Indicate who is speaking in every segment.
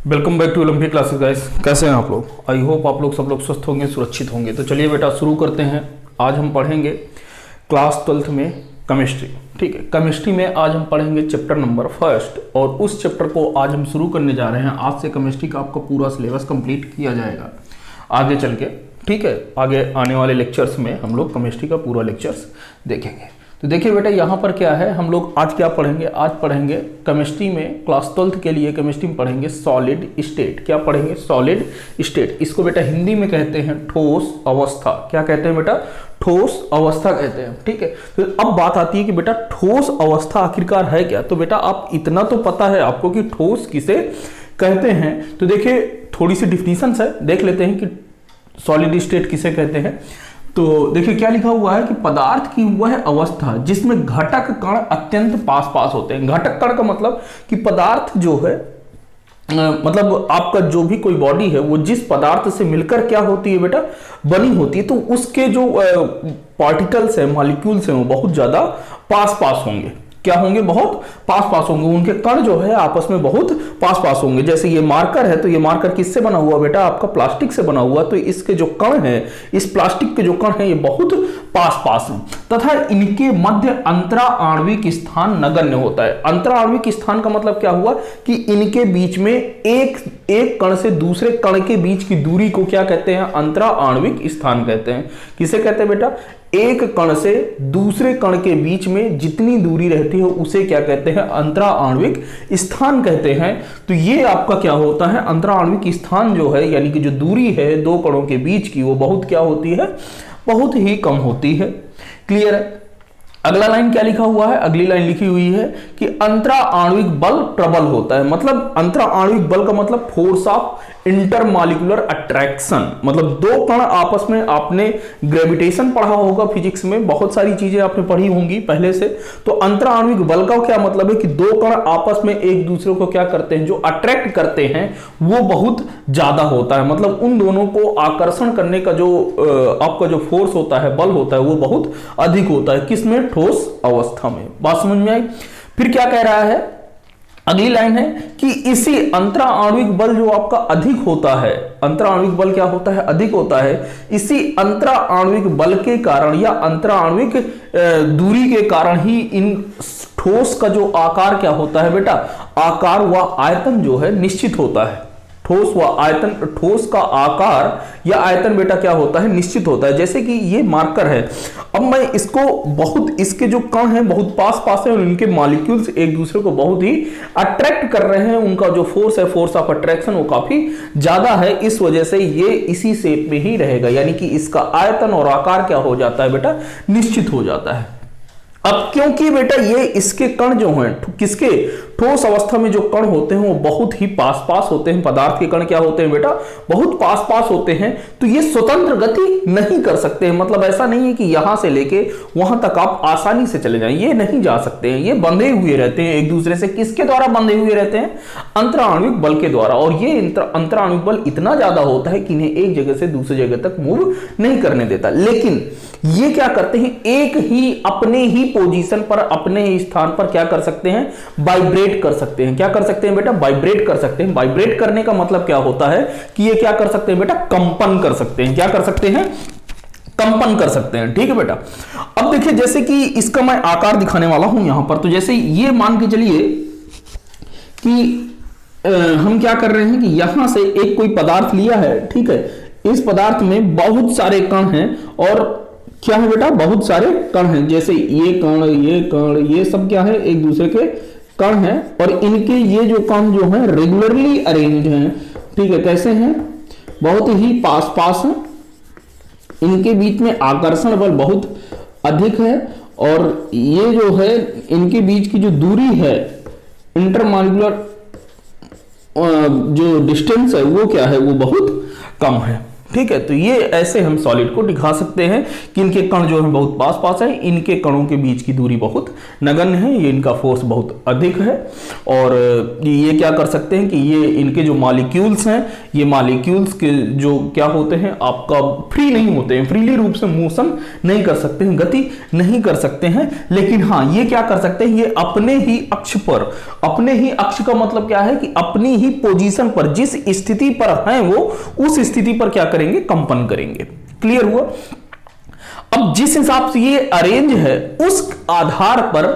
Speaker 1: Welcome back to Olympic classes guys. कैसे हैं आप लोग? आई होप आप लोग सब लोग स्वस्थ होंगे, सुरक्षित होंगे। तो चलिए बेटा शुरू करते हैं। आज हम पढ़ेंगे क्लास 12th में केमिस्ट्री। ठीक है, केमिस्ट्री में आज हम पढ़ेंगे चैप्टर नंबर 1 और उस चैप्टर को आज हम शुरू करने जा रहे हैं। आज से केमिस्ट्री का आपका पूरा सिलेबस कंप्लीट किया जाएगा आगे चल के। ठीक है, आगे आने वाले लेक्चर्स में हम लोग केमिस्ट्री का पूरा लेक्चर्स देखेंगे। तो देखिए बेटा यहाँ पर क्या है, हम लोग आज क्या पढ़ेंगे? आज पढ़ेंगे केमिस्ट्री में क्लास 12th के लिए केमिस्ट्री में पढ़ेंगे सॉलिड स्टेट। क्या पढ़ेंगे? Solid state. इसको बेटा हिंदी में कहते हैं ठोस अवस्था। क्या कहते हैं बेटा? ठोस अवस्था कहते हैं। ठीक है, तो अब बात आती है कि बेटा ठोस अवस्था आखिरकार है क्या। तो बेटा आप इतना तो पता है आपको कि ठोस किसे कहते हैं। तो देखिए थोड़ी सी डिफिनीशंस है, देख लेते हैं कि सॉलिड स्टेट किसे कहते हैं। तो देखिए क्या लिखा हुआ है कि पदार्थ की वह अवस्था जिसमें घटक कण अत्यंत पास पास होते हैं। घटक कण का मतलब कि पदार्थ जो है मतलब आपका जो भी कोई बॉडी है वो जिस पदार्थ से मिलकर क्या होती है बेटा, बनी होती है, तो उसके जो पार्टिकल्स है, मॉलिक्यूल्स हैं, वो बहुत ज्यादा पास पास होंगे। क्या होंगे? बहुत पास पास होंगे। उनके कण जो है आपस में बहुत पास पास होंगे। जैसे ये मार्कर है, तो ये मार्कर किससे बना हुआ बेटा? आपका प्लास्टिक से बना हुआ। तो इसके जो कण है, इस प्लास्टिक के जो कण है, ये बहुत पास पास हैं तथा इनके मध्य अंतरा आणविक स्थान नगण्य होता है। अंतरा आणविक स्थान का मतलब क्या हुआ कि इनके बीच में एक कण से दूसरे कण के बीच की दूरी को क्या कहते हैं? अंतरा आणविक स्थान कहते हैं। किसे कहते हैं बेटा? एक कण से दूसरे कण के बीच में जितनी दूरी रहती है उसे क्या कहते हैं? अंतरा आणविक स्थान कहते हैं। तो ये आपका क्या होता है? अंतरा आणविक स्थान जो है, यानी कि जो दूरी है दो कणों के बीच की, वो बहुत क्या होती है? बहुत ही कम होती है। क्लियर है? अगला लाइन क्या लिखा हुआ है? अगली लाइन लिखी हुई है कि अंतरा आणविक बल प्रबल होता है। मतलब अंतरा आणविक बल का मतलब फोर्स ऑफ इंटरमॉलिक्यूलर अट्रैक्शन। मतलब दो कण आपस में, आपने ग्रेविटेशन पढ़ा होगा फिजिक्स में, बहुत सारी चीजें आपने पढ़ी होंगी पहले से। तो अंतरा आणविक बल का क्या मतलब है कि दो कण आपस में एक दूसरे को क्या करते हैं? जो अट्रैक्ट करते हैं वो बहुत ज्यादा होता है। मतलब उन दोनों को आकर्षण करने का जो आपका जो फोर्स होता है, बल होता है, वो बहुत अधिक होता है। किसमें? ठोस अवस्था में। बात समझ में आई? फिर क्या कह रहा है? अगली लाइन है कि इसी अंतरा आणविक बल जो आपका अधिक होता है, अंतरा आणविक बल क्या होता है? अधिक होता है। इसी अंतरा आणविक बल के कारण या अंतरा आणविक दूरी के कारण ही इन ठोस का जो आकार क्या होता है बेटा? आकार व आयतन जो है निश्चित होता है। ठोस व आयतन, ठोस का आकार या आयतन बेटा क्या होता है? निश्चित होता है। जैसे कि ये मार्कर है, अब मैं इसको बहुत, इसके जो कण हैं बहुत पास पास है और इनके मॉलिक्यूल्स एक दूसरे को बहुत ही अट्रैक्ट कर रहे हैं। उनका जो फोर्स है, फोर्स ऑफ अट्रैक्शन, वो काफी ज्यादा है। इस वजह से ये इसी शेप में ही रहेगा, यानी कि इसका आयतन और आकार क्या हो जाता है बेटा? निश्चित हो जाता है। अब क्योंकि बेटा ये इसके कण जो हैं, किसके? ठोस अवस्था में जो कण होते हैं वो बहुत ही पास पास होते हैं। पदार्थ के कण क्या होते हैं बेटा? बहुत पास पास होते हैं। तो ये स्वतंत्र गति नहीं कर सकते हैं। मतलब ऐसा नहीं है कि यहां से लेके वहां तक आप आसानी से चले जाएं, ये नहीं जा सकते हैं। ये बंधे हुए रहते हैं एक दूसरे से। किसके द्वारा बंधे हुए रहते हैं? अंतरा आणविक बल के द्वारा। और ये अंतरा आणविक बल इतना ज्यादा होता है कि इन्हें एक जगह से दूसरी जगह तक मूव नहीं करने देता। लेकिन ये क्या करते हैं? एक ही अपने ही पोजीशन पर, अपने ही स्थान पर क्या कर सकते हैं? वाइब्रेट कर सकते हैं। क्या कर सकते हैं बेटा? वाइब्रेट कर सकते हैं। वाइब्रेट करने का मतलब क्या होता है कि ये क्या कर सकते हैं बेटा? कंपन कर सकते हैं। क्या कर सकते हैं? कंपन कर सकते हैं। ठीक है बेटा। अब देखिए जैसे कि इसका मैं आकार दिखाने वाला हूं यहां पर। तो जैसे ये मान के चलिए कि हम क्या कर रहे हैं कि यहां से एक कोई पदार्थ लिया है। ठीक है, इस पदार्थ में बहुत सारे कण हैं और क्या है बेटा? बहुत सारे कण हैं। जैसे ये कण, ये कण, ये सब क्या है? एक दूसरे के कण हैं और इनके ये जो कण जो हैं रेगुलरली अरेंज्ड हैं। ठीक है, कैसे हैं? बहुत ही पास पास हैं। इनके बीच में आकर्षण बल बहुत अधिक है और ये जो है इनके बीच की जो दूरी है, इंटरमॉलिक्यूलर जो डिस्टेंस है, वो क्या है? वो बहुत कम है। ठीक है, तो ये ऐसे हम सॉलिड को दिखा सकते हैं कि इनके कण जो है बहुत पास पास है, इनके कणों के बीच की दूरी बहुत नगण्य है, ये इनका फोर्स बहुत अधिक है। और ये क्या कर सकते हैं कि ये इनके जो मॉलिक्यूल्स हैं, ये मॉलिक्यूल्स के जो क्या होते हैं आपका फ्री नहीं होते हैं, फ्रीली रूप से मोशन नहीं कर सकते हैं, गति नहीं कर सकते हैं। लेकिन हाँ, ये क्या कर सकते हैं, ये अपने ही अक्ष पर, अपने ही अक्ष का मतलब क्या है कि अपनी ही पोजीशन पर, जिस स्थिति पर हैं वो, उस स्थिति पर क्या करेंगे, कंपन करेंगे। क्लियर हुआ? अब जिस हिसाब से ये अरेंज है, उस आधार पर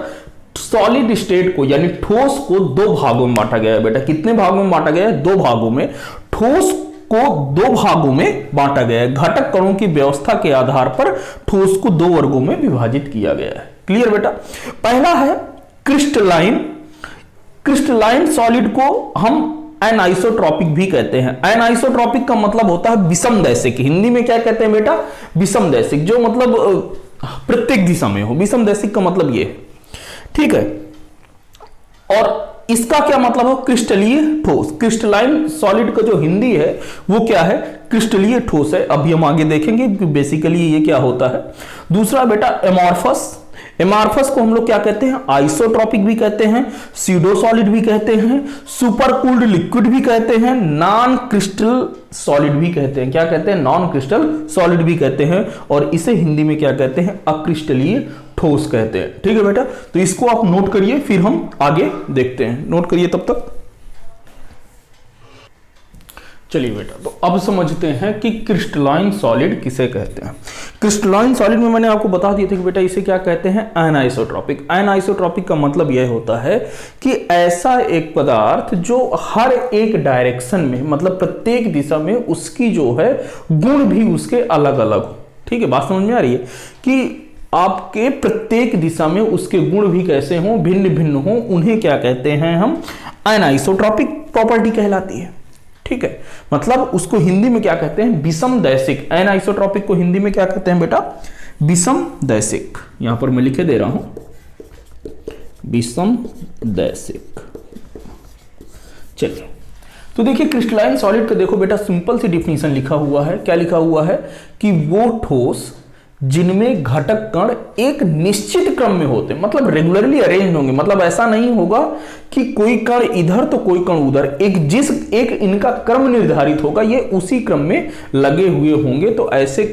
Speaker 1: सॉलिड स्टेट को यानी ठोस को दो भागों में बांटा गया है बेटा। कितने भागों में बांटा गया है? दो भागों में। ठोस को दो भागों में बांटा गया है। घटक कणों की व्यवस्था के आधार पर ठोस को दो वर्गों में विभाजित किया गया है। क्लियर बेटा? पहला है क्रिस्टलाइन। क्रिस्टलाइन सॉलिड को हम एनाइसोट्रॉपिक भी कहते हैं। एनाइसोट्रॉपिक का मतलब होता है विषमदैशिक। हिंदी में क्या कहते हैं बेटा? विषमदैशिक, जो मतलब प्रत्येक दिशा में हो। विषमदैशिक का मतलब ये है, ठीक है। और इसका क्या मतलब है? क्रिस्टलीय ठोस। क्रिस्टलाइन सॉलिड का जो हिंदी है वो क्या है? क्रिस्टलीय ठोस है। अभी हम आगे देखेंगे कि बेसिकली ये क्या होता है। दूसरा बेटा एमॉर्फस। एमॉर्फस को हम लोग क्या कहते हैं? आइसोट्रॉपिक भी कहते हैं, स्यूडो सॉलिड भी कहते हैं, सुपर कूल्ड लिक्विड भी कहते हैं, नॉन क्रिस्टल सॉलिड भी कहते हैं। क्या कहते हैं? नॉन क्रिस्टल सॉलिड भी कहते हैं। और इसे हिंदी में क्या कहते हैं? अक्रिस्टलीय ठोस कहते हैं। ठीक है बेटा, तो इसको आप नोट करिए, फिर हम आगे देखते हैं। नोट करिए तब तक। चलिए बेटा, तो अब समझते हैं कि क्रिस्टलाइन सॉलिड किसे कहते हैं। क्रिस्टलाइन सॉलिड में मैंने आपको बता दिया था कि बेटा इसे क्या कहते हैं? एनाइसोट्रॉपिक। एनाइसोट्रॉपिक का मतलब यह होता है कि ऐसा एक पदार्थ जो हर एक डायरेक्शन में, मतलब प्रत्येक दिशा में उसकी जो है गुण भी उसके अलग अलग हो। ठीक है, बात समझ में आ रही है कि आपके प्रत्येक दिशा में उसके गुण भी कैसे हों, भिन्न भिन्न हों, उन्हें क्या कहते हैं हम? एनाइसोट्रॉपिक प्रॉपर्टी कहलाती है। ठीक है, मतलब उसको हिंदी में क्या कहते हैं? विषमदैशिक। एनाइसोट्रॉपिक को हिंदी में क्या कहते हैं बेटा? विषमदैशिक। यहां पर मैं लिखे दे रहा हूं, विषमदैशिक। चलिए, तो देखिए क्रिस्टलाइन सॉलिड का देखो बेटा सिंपल सी डिफिनीशन लिखा हुआ है। क्या लिखा हुआ है कि वो ठोस जिनमें घटक कण एक निश्चित क्रम में होते हैं, मतलब रेगुलरली अरेंज होंगे। मतलब ऐसा नहीं होगा कि कोई कण इधर तो कोई कण उधर, एक इनका क्रम निर्धारित होगा, ये उसी क्रम में लगे हुए होंगे। तो ऐसे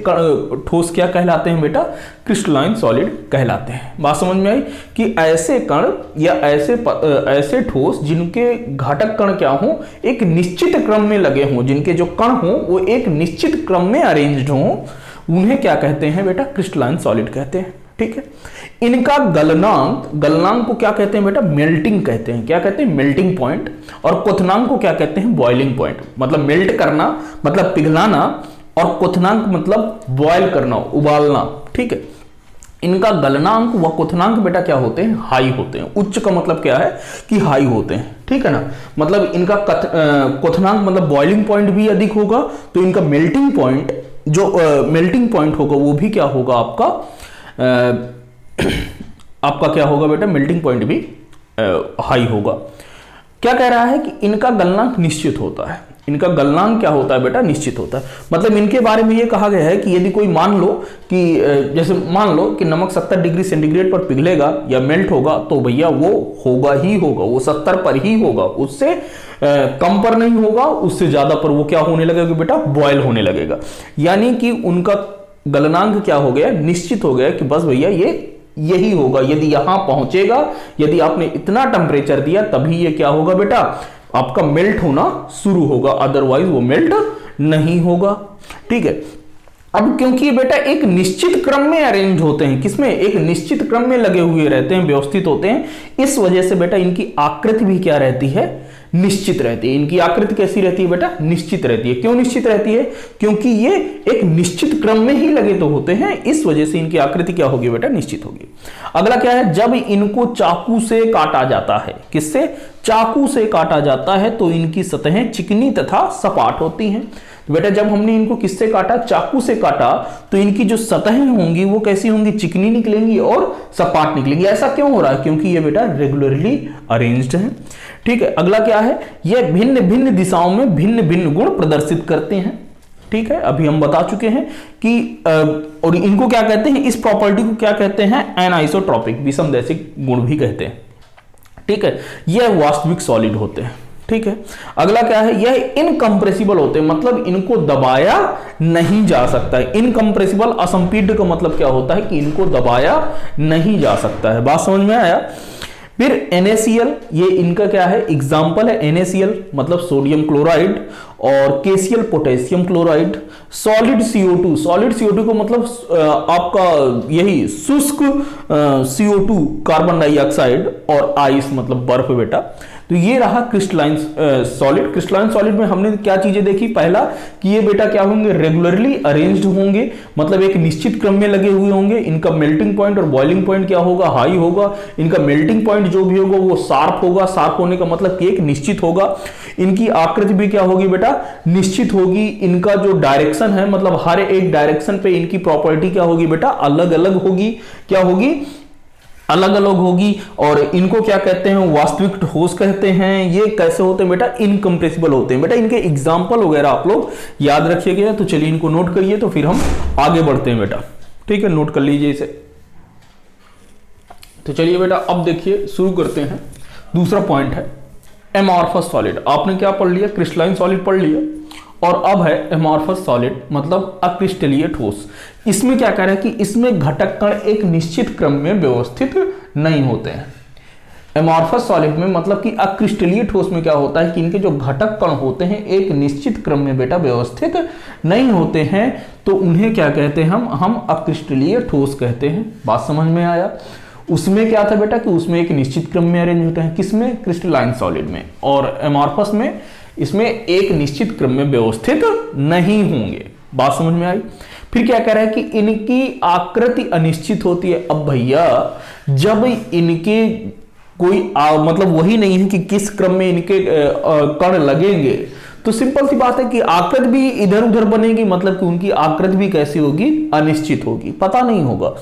Speaker 1: ठोस क्या कहलाते हैं बेटा? क्रिस्टलाइन सॉलिड कहलाते हैं। बात समझ में आई कि ऐसे कण या ऐसे ठोस जिनके घटक कण क्या हो, एक निश्चित क्रम में लगे हों, जिनके जो कण हो वो एक निश्चित क्रम में अरेंज्ड हों, उन्हें क्या कहते हैं बेटा? क्रिस्टलाइन सॉलिड कहते हैं। ठीक है, इनका गलनांक को क्या कहते हैं बेटा? मेल्टिंग कहते हैं। क्या कहते हैं? Melting point. और क्वथनांक को क्या कहते हैं? Boiling point. मतलब मेल्ट करना मतलब पिघलाना, और क्वथनांक मतलब बॉयल करना, उबालना। ठीक है, इनका गलनांक व क्वथनांक बेटा क्या होते हैं? हाई होते हैं। उच्च का मतलब क्या है कि हाई होते हैं। ठीक है ना, मतलब इनका क्वथनांक मतलब बॉइलिंग पॉइंट भी अधिक होगा, तो इनका मेल्टिंग पॉइंट जो मेल्टिंग पॉइंट होगा वो भी क्या होगा आपका? आपका क्या होगा बेटा? मेल्टिंग पॉइंट भी हाई होगा। क्या कह रहा है कि इनका गलनांक निश्चित होता है। इनका गलनांक क्या होता है बेटा? निश्चित होता है। मतलब इनके बारे में ये कहा गया है कि यदि कोई मान लो कि जैसे मान लो कि नमक 70 डिग्री सेंटीग्रेड पर पिघलेगा या मेल्ट होगा, तो भैया वो होगा ही होगा, वो 70 पर ही होगा, उससे कम पर नहीं होगा, उससे ज्यादा पर वो क्या होने लगेगा बेटा? बॉयल होने लगेगा। यानी कि उनका गलनांक क्या हो गया? निश्चित हो गया कि बस भैया ये यही होगा। यदि यहां पहुंचेगा, यदि आपने इतना टेम्परेचर दिया, तभी ये क्या होगा बेटा? आपका मेल्ट होना शुरू होगा, अदरवाइज वो मेल्ट नहीं होगा। ठीक है, अब क्योंकि बेटा एक निश्चित क्रम में अरेंज होते हैं, किसमें? एक निश्चित क्रम में लगे हुए रहते हैं, व्यवस्थित होते हैं, इस वजह से बेटा इनकी आकृति भी क्या रहती है? निश्चित रहती है। इनकी आकृति कैसी रहती है बेटा? निश्चित रहती है। क्यों निश्चित रहती है? क्योंकि ये एक निश्चित क्रम में ही लगे तो होते हैं, इस वजह से इनकी आकृति क्या होगी बेटा? निश्चित होगी। अगला क्या है? जब इनको चाकू से काटा जाता है, किससे? चाकू से काटा जाता है, तो इनकी सतहें चिकनी तथा सपाट होती हैं। तो बेटा जब हमने इनको किससे काटा? चाकू से काटा, तो इनकी जो सतहें होंगी वो कैसी होंगी? चिकनी निकलेंगी और सपाट निकलेंगी। ऐसा क्यों हो रहा है? क्योंकि ये बेटा रेगुलरली अरेंज्ड है। ठीक है, अगला क्या है? ये भिन्न भिन्न दिशाओं में भिन्न भिन्न गुण प्रदर्शित करते हैं। ठीक है, अभी हम बता चुके हैं कि और इनको क्या कहते हैं, इस प्रॉपर्टी को क्या कहते हैं, एनाइसोट्रॉपिक, विषमदैशिक गुण भी कहते हैं। ठीक है, यह वास्तविक सॉलिड होते हैं। ठीक है, अगला क्या है, यह इनकंप्रेसिबल होते हैं, मतलब इनको दबाया नहीं जा सकता है। इनकंप्रेसिबल असंपीड्य का मतलब क्या होता है कि इनको दबाया नहीं जा सकता है। बात समझ में आया। फिर NaCl, ये इनका क्या है, एग्जाम्पल है। NaCl मतलब सोडियम क्लोराइड, और KCl potassium chloride. Solid CO2, solid CO2 को मतलब आपका यही शुष्क CO2 कार्बन डाइऑक्साइड, और आइस मतलब बर्फ बेटा। तो ये रहा क्रिस्टलाइन सॉलिड। क्रिस्टलाइन सॉलिड में हमने क्या चीजें देखी, पहला कि ये बेटा क्या होंगे, रेगुलरली अरेंज्ड होंगे, मतलब एक निश्चित क्रम में लगे हुए होंगे। इनका मेल्टिंग पॉइंट और बॉइलिंग पॉइंट क्या होगा, हाई होगा। इनका मेल्टिंग पॉइंट जो भी होगा वो शार्प होगा। शार्प होने का मतलब कि एक निश्चित होगा। इनकी आकृति भी क्या होगी बेटा, निश्चित होगी। इनका जो डायरेक्शन है, मतलब हर एक डायरेक्शन पे इनकी प्रॉपर्टी क्या होगी बेटा, अलग अलग होगी। क्या होगी, अलग अलग होगी। और इनको क्या कहते हैं, वास्तविक ठोस कहते हैं। ये कैसे होते हैं बेटा, इनकंप्रेसिबल होते हैं। बेटा इनके एग्जाम्पल वगैरह आप लोग याद रखिएगा। तो चलिए इनको नोट करिए, तो फिर हम आगे बढ़ते हैं बेटा। ठीक है, नोट कर लीजिए इसे। तो चलिए बेटा अब देखिए शुरू करते हैं। दूसरा पॉइंट है एमॉर्फस सॉलिड। आपने क्या पढ़ लिया, क्रिस्टलाइन सॉलिड पढ़ लिया, और अब है एमॉर्फस सॉलिड मतलब अक्रिस्टलीय ठोस। इसमें क्या कह रहा है कि इसमें घटक कण एक निश्चित क्रम में व्यवस्थित नहीं होते हैं। एमॉर्फस सॉलिड में मतलब कि अक्रिस्टलीय ठोस में क्या होता है कि इनके जो घटक कण होते हैं एक निश्चित क्रम में बेटा व्यवस्थित नहीं होते हैं। तो उन्हें क्या कहते हैं, हम अक्रिस्टलीय ठोस कहते हैं। बात समझ में आया। उसमें क्या था बेटा कि उसमें एक निश्चित क्रम में अरेंज होते हैं, किसमें, क्रिस्टलाइन सॉलिड में। और एमॉर्फस में इसमें एक निश्चित क्रम में व्यवस्थित नहीं होंगे। बात समझ में आई। फिर क्या कह रहा है कि इनकी आकृति अनिश्चित होती है। अब भैया जब इनके कोई मतलब वही नहीं है कि किस क्रम में इनके कण लगेंगे, तो सिंपल सी बात है कि आकृति भी इधर उधर बनेगी, मतलब कि उनकी आकृति भी कैसी होगी, अनिश्चित होगी, पता नहीं होगा।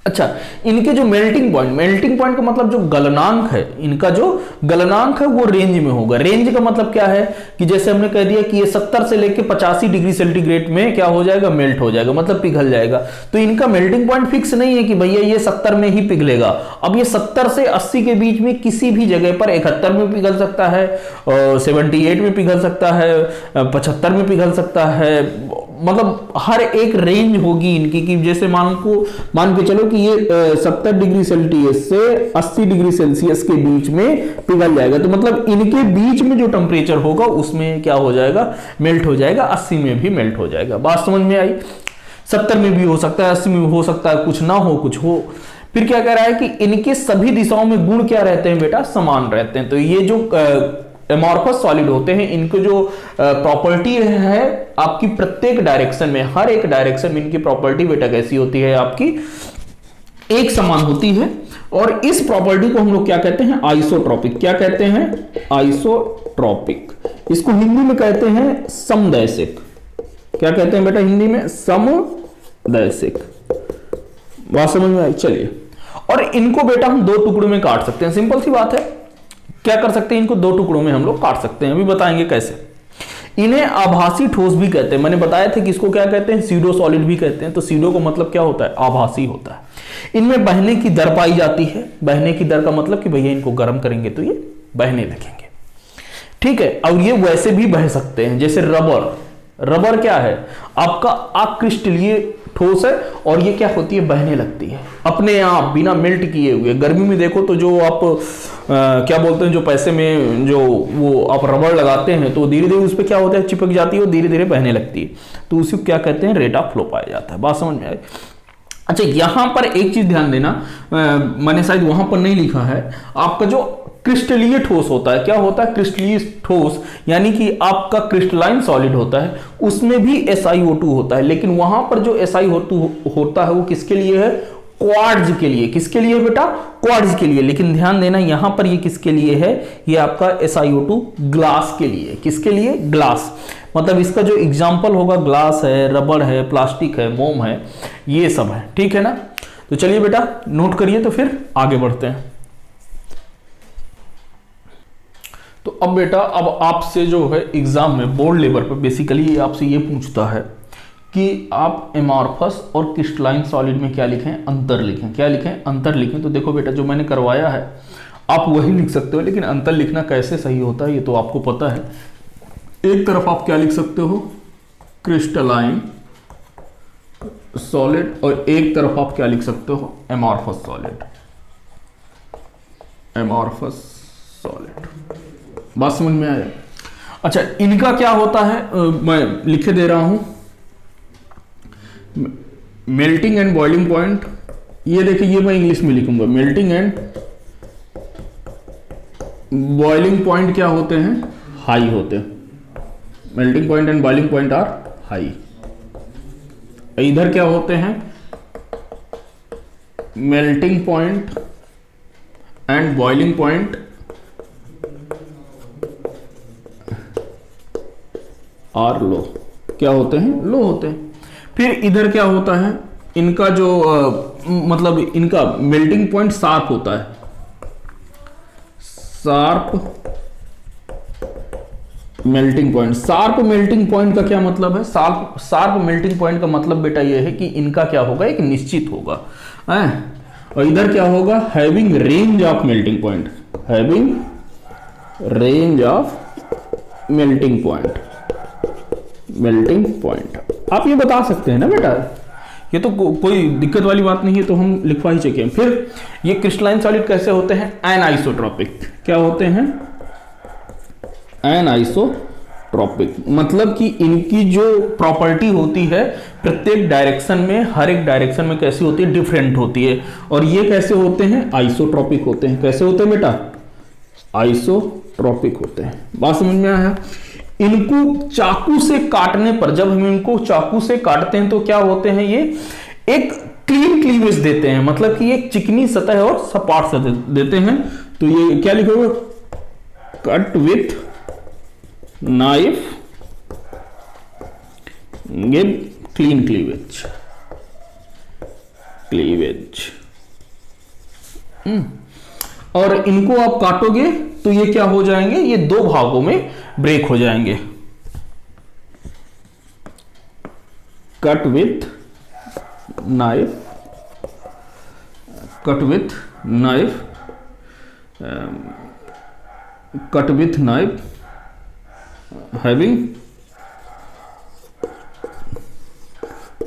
Speaker 1: अच्छा, इनके जो मेल्टिंग पॉइंट का मतलब जो गलनांक है, इनका जो गलनांक है वो रेंज में होगा। रेंज का मतलब क्या है कि जैसे हमने कह दिया कि ये 70 से लेके 85 डिग्री सेंटीग्रेड में क्या हो जाएगा, मेल्ट हो जाएगा, मतलब पिघल जाएगा। तो इनका मेल्टिंग पॉइंट फिक्स नहीं है कि भैया ये 70 में ही पिघलेगा। अब ये 70 से 80 के बीच में किसी भी जगह पर 71 में पिघल सकता है, 78 में पिघल सकता है, 75 में पिघल सकता है। मतलब हर एक रेंज होगी इनकी कि जैसे मान के चलो कि ये 70 डिग्री सेल्सियस से 80 डिग्री सेल्सियस के बीच में पिघल जाएगा। तो मतलब इनके बीच में जो टेम्परेचर होगा उसमें क्या हो जाएगा, मेल्ट हो जाएगा। 80 में भी मेल्ट हो जाएगा। बात समझ में आई। 70 में भी हो सकता है, 80 में हो सकता है, कुछ ना हो कुछ हो। फिर क्या कह रहा है कि इनके सभी दिशाओं में गुण क्या रहते हैं बेटा, समान रहते हैं। तो ये जो एमॉर्फस सॉलिड होते हैं, इनको जो प्रॉपर्टी है आपकी प्रत्येक डायरेक्शन में, हर एक डायरेक्शन में इनकी प्रॉपर्टी बेटा कैसी होती है, आपकी एक समान होती है। और इस प्रॉपर्टी को हम लोग क्या कहते हैं, आइसोट्रॉपिक। क्या कहते हैं, आइसोट्रॉपिक। इसको हिंदी में कहते हैं समदैशिक। क्या कहते हैं बेटा हिंदी में, समदैशिक। बात समझ में आई। चलिए, और इनको बेटा हम दो टुकड़ों में काट सकते हैं। सिंपल सी बात है, क्या कर सकते हैं, इनको दो टुकड़ों में हम लोग काट सकते हैं। अभी बताएंगे कैसे। इन्हें आभासी ठोस भी कहते हैं। मैंने बताया था कि इसको क्या कहते हैं, सीडो सॉलिड भी कहते हैं। तो सीडो का मतलब क्या होता है, आभासी होता है। इनमें बहने की दर पाई जाती है। बहने की दर का मतलब कि भैया इनको गर्म करेंगे तो ये बहने लगेंगे। ठीक है, और ये वैसे भी बह सकते हैं, जैसे रबर क्या है, आपका अक्रिस्टलीय ठोस है, और ये क्या होती है, बहने लगती है अपने आप बिना मेल्ट किए हुए। गर्मी में देखो तो जो आप क्या बोलते हैं, जो पैसे में जो वो आप रबर लगाते हैं तो धीरे धीरे उस पर क्या होता है, चिपक जाती है, वो धीरे धीरे बहने लगती है। तो उसी को क्या कहते हैं, रेट ऑफ फ्लो पाया जाता है। बात समझ में आई। अच्छा, यहां पर एक चीज ध्यान देना, मैंने शायद वहां पर नहीं लिखा है, आपका जो क्रिस्टलीय ठोस होता है, क्या होता है, क्रिस्टलीय ठोस, यानी कि आपका क्रिस्टलाइन सॉलिड होता है, उसमें भी SiO2 होता है। लेकिन वहां पर जो SiO2 होता है वो किसके लिए है, क्वार्ट्ज के लिए। किसके लिए बेटा, क्वार्ट्ज के लिए। लेकिन ध्यान देना यहां पर ये किसके लिए है, ये आपका SiO2 ग्लास के लिए। किसके लिए, ग्लास। मतलब इसका जो एग्जाम्पल होगा, ग्लास है, रबर है, प्लास्टिक है, मोम है, ये सब है। ठीक है ना। तो चलिए बेटा नोट करिए, तो फिर आगे बढ़ते हैं। तो अब बेटा, अब आपसे जो है एग्जाम में बोर्ड लेवल पर बेसिकली आपसे ये पूछता है कि आप एमॉर्फस और क्रिस्टलाइन सॉलिड में क्या लिखें, अंतर लिखें। क्या लिखें? अंतर लिखें। तो देखो बेटा, जो मैंने करवाया है आप वही लिख सकते हो, लेकिन अंतर लिखना कैसे सही होता है ये तो आपको पता है। एक तरफ आप क्या लिख सकते हो, क्रिस्टलाइन सॉलिड, और एक तरफ आप क्या लिख सकते हो, एमॉर्फस सॉलिड। एमॉर्फस सॉलिड, बात समझ में आया? अच्छा, इनका क्या होता है, मैं लिखे दे रहा हूं, मेल्टिंग एंड बॉइलिंग पॉइंट। ये देखिए, ये मैं इंग्लिश में लिखूंगा, मेल्टिंग एंड बॉइलिंग पॉइंट क्या होते हैं, हाई होते हैं। Melting point and boiling point are high. इधर क्या होते हैं, melting point and boiling point are low. क्या होते हैं, लो होते हैं। फिर इधर क्या होता है, इनका जो मतलब इनका मेल्टिंग पॉइंट शार्प होता है। Sharp melting point. Sharp melting point का क्या मतलब है, शार्प मेल्टिंग पॉइंट का मतलब बेटा ये है कि इनका क्या होगा, एक निश्चित होगा है? और इधर क्या होगा, having range of melting point. Having range of melting point. Melting point आप ये बता सकते हैं ना बेटा, ये तो कोई दिक्कत वाली बात नहीं है, तो हम लिखवा ही चाहिए। फिर ये क्रिस्टलाइन सॉलिड कैसे होते हैं, एनआइसोट्रोपिक। क्या होते हैं, एनआइसोट्रोपिक। मतलब कि इनकी जो प्रॉपर्टी होती है प्रत्येक डायरेक्शन में, हर एक डायरेक्शन में कैसी होती है, डिफरेंट होती है। और ये कैसे होते हैं, आइसोट्रोपिक होते हैं। कैसे होते हैं बेटा, आइसोट्रोपिक होते हैं। बात समझ में आया? इनको चाकू से काटने पर, जब हम इनको चाकू से काटते हैं तो क्या होते हैं, ये एक क्लीन क्लीवेज देते हैं, मतलब कि एक चिकनी सतह और सपाट सतह देते हैं। तो ये क्या लिखोगे, cut with knife give clean cleavage. और इनको आप काटोगे तो ये क्या हो जाएंगे, ये दो भागों में ब्रेक हो जाएंगे। Cut with knife, cut with knife, cut with knife having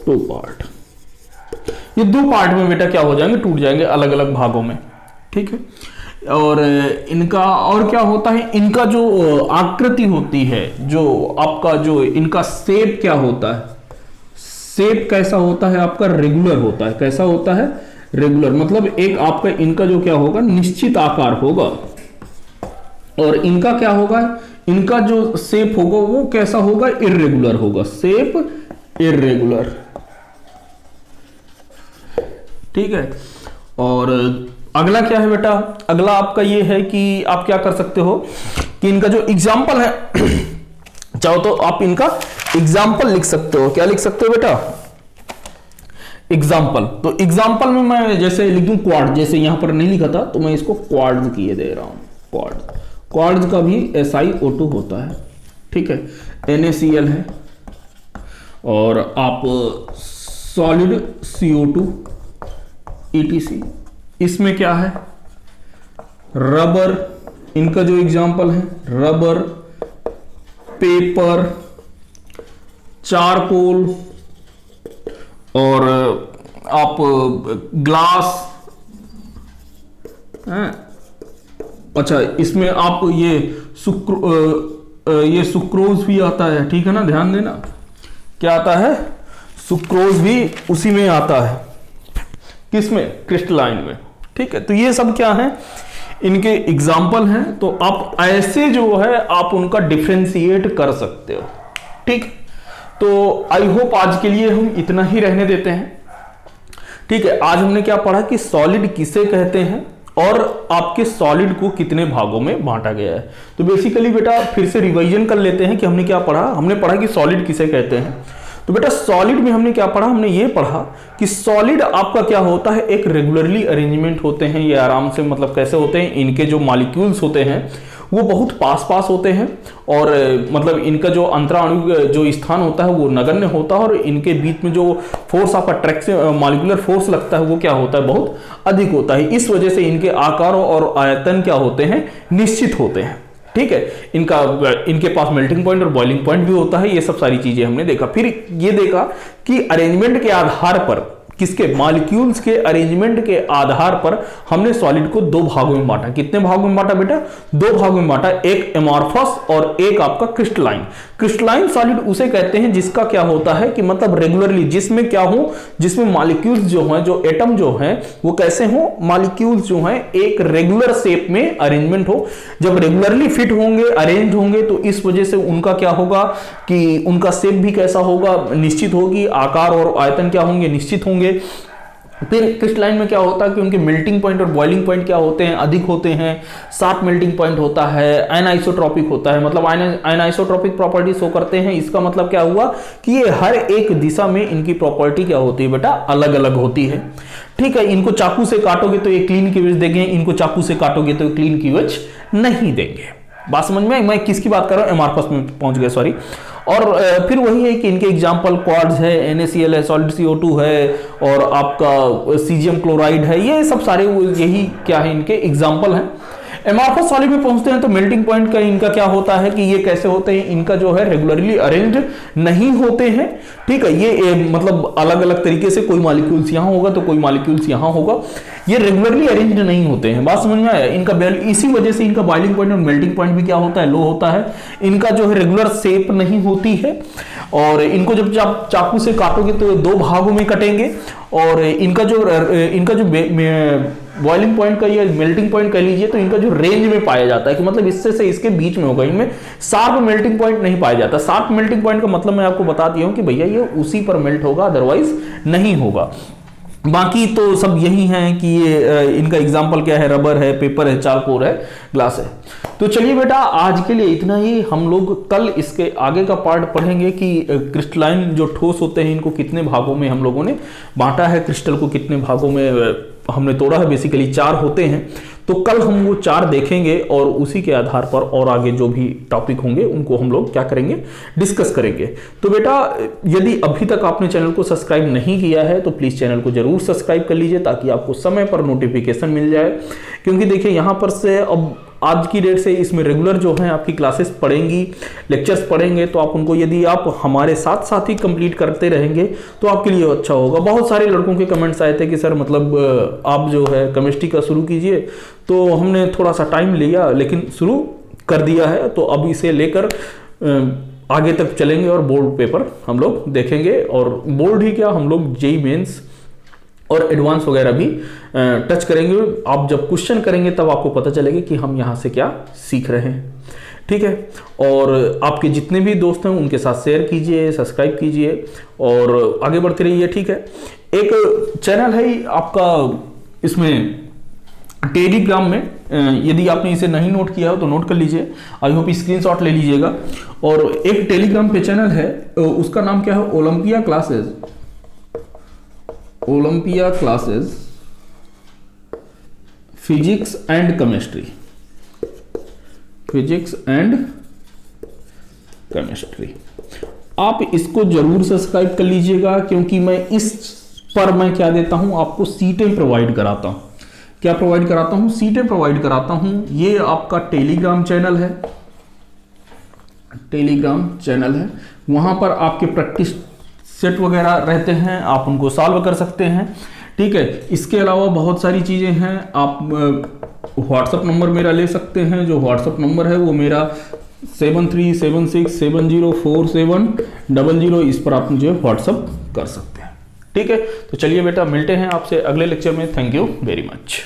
Speaker 1: two part. ये दो पार्ट में बेटा क्या हो जाएंगे, टूट जाएंगे अलग अलग भागों में। ठीक है। और इनका और क्या होता है, इनका जो आकृति होती है, जो आपका जो इनका शेप क्या होता है, शेप कैसा होता है आपका, रेगुलर होता है। कैसा होता है, रेगुलर। मतलब एक आपका इनका जो क्या होगा, निश्चित आकार होगा। और इनका क्या होगा, इनका जो शेप होगा वो कैसा होगा, इर्रेगुलर होगा। Shape irregular. ठीक है। और अगला क्या है बेटा, अगला आपका ये है कि आप क्या कर सकते हो कि इनका जो एग्जाम्पल है चाहो तो आप इनका एग्जाम्पल लिख सकते हो। क्या लिख सकते हो बेटा, एग्जाम्पल। तो एग्जाम्पल में मैं जैसे लिख दूं क्वाड, जैसे यहां पर नहीं लिखा था तो मैं इसको क्वाड्स किए दे रहा हूं। क्वाड्स का भी SiO2 होता है। ठीक है, NaCl है। और आप सॉलिड CO2 ETC। इसमें क्या है, रबर। इनका जो एग्जाम्पल है, रबर, पेपर, चारकोल, और आप ग्लास। अच्छा, इसमें आप ये सुक्रोज भी आता है। ठीक है ना, ध्यान देना, क्या आता है, सुक्रोज भी उसी में आता है। किसमें, क्रिस्टलाइन में। ठीक है। तो ये सब क्या है, इनके एग्जाम्पल हैं। तो आप ऐसे जो है आप उनका डिफरेंशिएट कर सकते हो। ठीक। तो आई होप आज के लिए हम इतना ही रहने देते हैं। ठीक है। आज हमने क्या पढ़ा कि सॉलिड किसे कहते हैं और आपके सॉलिड को कितने भागों में बांटा गया है। तो बेसिकली बेटा फिर से रिवीजन कर लेते हैं कि हमने क्या पढ़ा। हमने पढ़ा कि सॉलिड किसे कहते हैं। तो बेटा सॉलिड में हमने क्या पढ़ा, हमने ये पढ़ा कि सॉलिड आपका क्या होता है, एक रेगुलरली अरेंजमेंट होते हैं। ये आराम से, मतलब कैसे होते हैं, इनके जो मॉलिक्यूल्स होते हैं वो बहुत पास पास होते हैं और मतलब इनका जो अंतराणु जो स्थान होता है वो नगण्य होता है और इनके बीच में जो force of attraction molecular force लगता है वो क्या होता है, बहुत अधिक होता है। इस वजह से इनके आकार और आयतन क्या होते हैं, निश्चित होते हैं। ठीक है, इनके पास मेल्टिंग पॉइंट और बॉइलिंग पॉइंट भी होता है। ये सब सारी चीजें हमने देखा। फिर ये देखा कि अरेंजमेंट के आधार पर, किसके, मॉलिक्यूल्स के अरेंजमेंट के आधार पर हमने सॉलिड को दो भागों में बांटा। कितने भागों में बांटा बेटा, दो भागों में बांटा, एक एमॉर्फस और एक आपका क्रिस्टलाइन। क्रिस्टलाइन सॉलिड उसे कहते हैं जिसका क्या होता है कि मतलब रेगुलरली, जिसमें क्या हो, जिसमें मॉलिक्यूल्स जो हैं, जो एटम जो हैं वो कैसे हो, मॉलिक्यूल्स जो हैं एक रेगुलर शेप में अरेंजमेंट हो। जब रेगुलरली फिट होंगे, अरेंज होंगे, तो इस वजह से उनका क्या होगा कि उनका शेप भी कैसा होगा, निश्चित होगी, आकार और आयतन क्या होंगे, निश्चित होंगे। फिर क्रिस्टलाइन में क्या होता है कि उनके मेल्टिंग पॉइंट और बॉइलिंग पॉइंट क्या होते हैं, अधिक होते हैं। शार्प मेल्टिंग पॉइंट होता है, एनाइसोट्रॉपिक होता है, मतलब एनाइसोट्रॉपिक प्रॉपर्टी शो करते हैं। इसका मतलब क्या हुआ कि ये हर एक दिशा में इनकी प्रॉपर्टी क्या होती है बेटा, अलग अलग होती है। ठीक है, इनको चाकू से काटोगे तो ये क्लीन क्लीवेज देंगे, इनको चाकू से काटोगे तो क्लीन क्लीवेज नहीं देंगे। बात समझ में, मैं किसकी बात कर रहा हूं, एमॉर्फस में पहुंच गए, सॉरी। और फिर वही है कि इनके एग्जाम्पल क्वार्ट्ज है, NaCl है, सॉलिड CO2 है और आपका सीजियम क्लोराइड है। ये सब सारे यही क्या है, इनके एग्जाम्पल हैं। एमॉर्फस सॉलिड में पहुंचते हैं तो मेल्टिंग पॉइंट का इनका क्या होता है कि ये कैसे होते हैं, इनका जो है रेगुलरली अरेंज्ड नहीं होते हैं। ठीक है, ये मतलब अलग अलग तरीके से, कोई मॉलिक्यूल्स यहां होगा तो कोई मॉलिक्यूल्स यहां होगा, ये रेगुलरली अरेंज्ड नहीं होते हैं। बात समझ में आया, इनका इसी वजह से इनका बॉइलिंग पॉइंट और मेल्टिंग पॉइंट भी क्या होता है, लो होता है। इनका जो है रेगुलर शेप नहीं होती है और इनको जब आप चाकू से काटोगे तो दो भागों में कटेंगे और इनका जो बॉइलिंग पॉइंट का या मेल्टिंग पॉइंट कह लीजिए तो इनका जो रेंज में पाया जाता है कि मतलब इससे से इसके बीच में होगा। इनमें शार्प मेल्टिंग पॉइंट नहीं पाया जाता। शार्प मेल्टिंग पॉइंट का मतलब मैं आपको बता दिया हूं कि भैया ये उसी पर मेल्ट होगा, अदरवाइज नहीं होगा। बाकी तो सब यही है कि ये इनका एग्जाम्पल क्या है, रबर है, पेपर है, चारकोल है, ग्लास है। तो चलिए बेटा, आज के लिए इतना ही। हम लोग कल इसके आगे का पार्ट पढ़ेंगे कि क्रिस्टलाइन जो ठोस होते हैं इनको कितने भागों में हम लोगों ने बांटा है, क्रिस्टल को कितने भागों में हमने तोड़ा है। बेसिकली 4 होते हैं, तो कल हम वो 4 देखेंगे और उसी के आधार पर और आगे जो भी टॉपिक होंगे उनको हम लोग क्या करेंगे, डिस्कस करेंगे। तो बेटा, यदि अभी तक आपने चैनल को सब्सक्राइब नहीं किया है तो प्लीज चैनल को जरूर सब्सक्राइब कर लीजिए ताकि आपको समय पर नोटिफिकेशन मिल जाए। क्योंकि देखिए यहाँ पर से अब आज की डेट से इसमें रेगुलर जो है आपकी क्लासेस पढ़ेंगी, लेक्चर्स पढ़ेंगे, तो आप उनको यदि आप हमारे साथ साथ ही कंप्लीट करते रहेंगे तो आपके लिए अच्छा होगा। बहुत सारे लड़कों के कमेंट्स आए थे कि सर मतलब आप जो है केमिस्ट्री का शुरू कीजिए, तो हमने थोड़ा सा टाइम लिया लेकिन शुरू कर दिया है। तो अब इसे लेकर आगे तक चलेंगे और बोर्ड पेपर हम लोग देखेंगे और बोर्ड ही क्या, हम लोग जेईई मेंस और एडवांस वगैरह भी टच करेंगे। आप जब क्वेश्चन करेंगे तब आपको पता चलेगा कि हम यहाँ से क्या सीख रहे हैं। ठीक है, और आपके जितने भी दोस्त हैं उनके साथ शेयर कीजिए, सब्सक्राइब कीजिए और आगे बढ़ते रहिए। ठीक है, एक चैनल है आपका इसमें टेलीग्राम में, यदि आपने इसे नहीं नोट किया हो तो नोट कर लीजिए। आई होप स्क्रीनशॉट ले लीजिएगा। और एक टेलीग्राम पे चैनल है, उसका नाम क्या है, Olympia classes, Olympia classes physics and chemistry, physics and chemistry. आप इसको जरूर सब्सक्राइब कर लीजिएगा क्योंकि मैं इस पर मैं क्या देता हूं, आपको सीटें प्रोवाइड कराता हूं। क्या प्रोवाइड कराता हूं, सीटें प्रोवाइड कराता हूं। ये आपका टेलीग्राम चैनल है, टेलीग्राम चैनल है, वहां पर आपके प्रैक्टिस सेट वगैरह रहते हैं, आप उनको सॉल्व कर सकते हैं। ठीक है, इसके अलावा बहुत सारी चीज़ें हैं। आप व्हाट्सअप नंबर मेरा ले सकते हैं, जो व्हाट्सअप नंबर है वो मेरा 7376704700, इस पर आप मुझे व्हाट्सअप कर सकते हैं। ठीक है, तो चलिए बेटा, मिलते हैं आपसे अगले लेक्चर में। Thank you very much.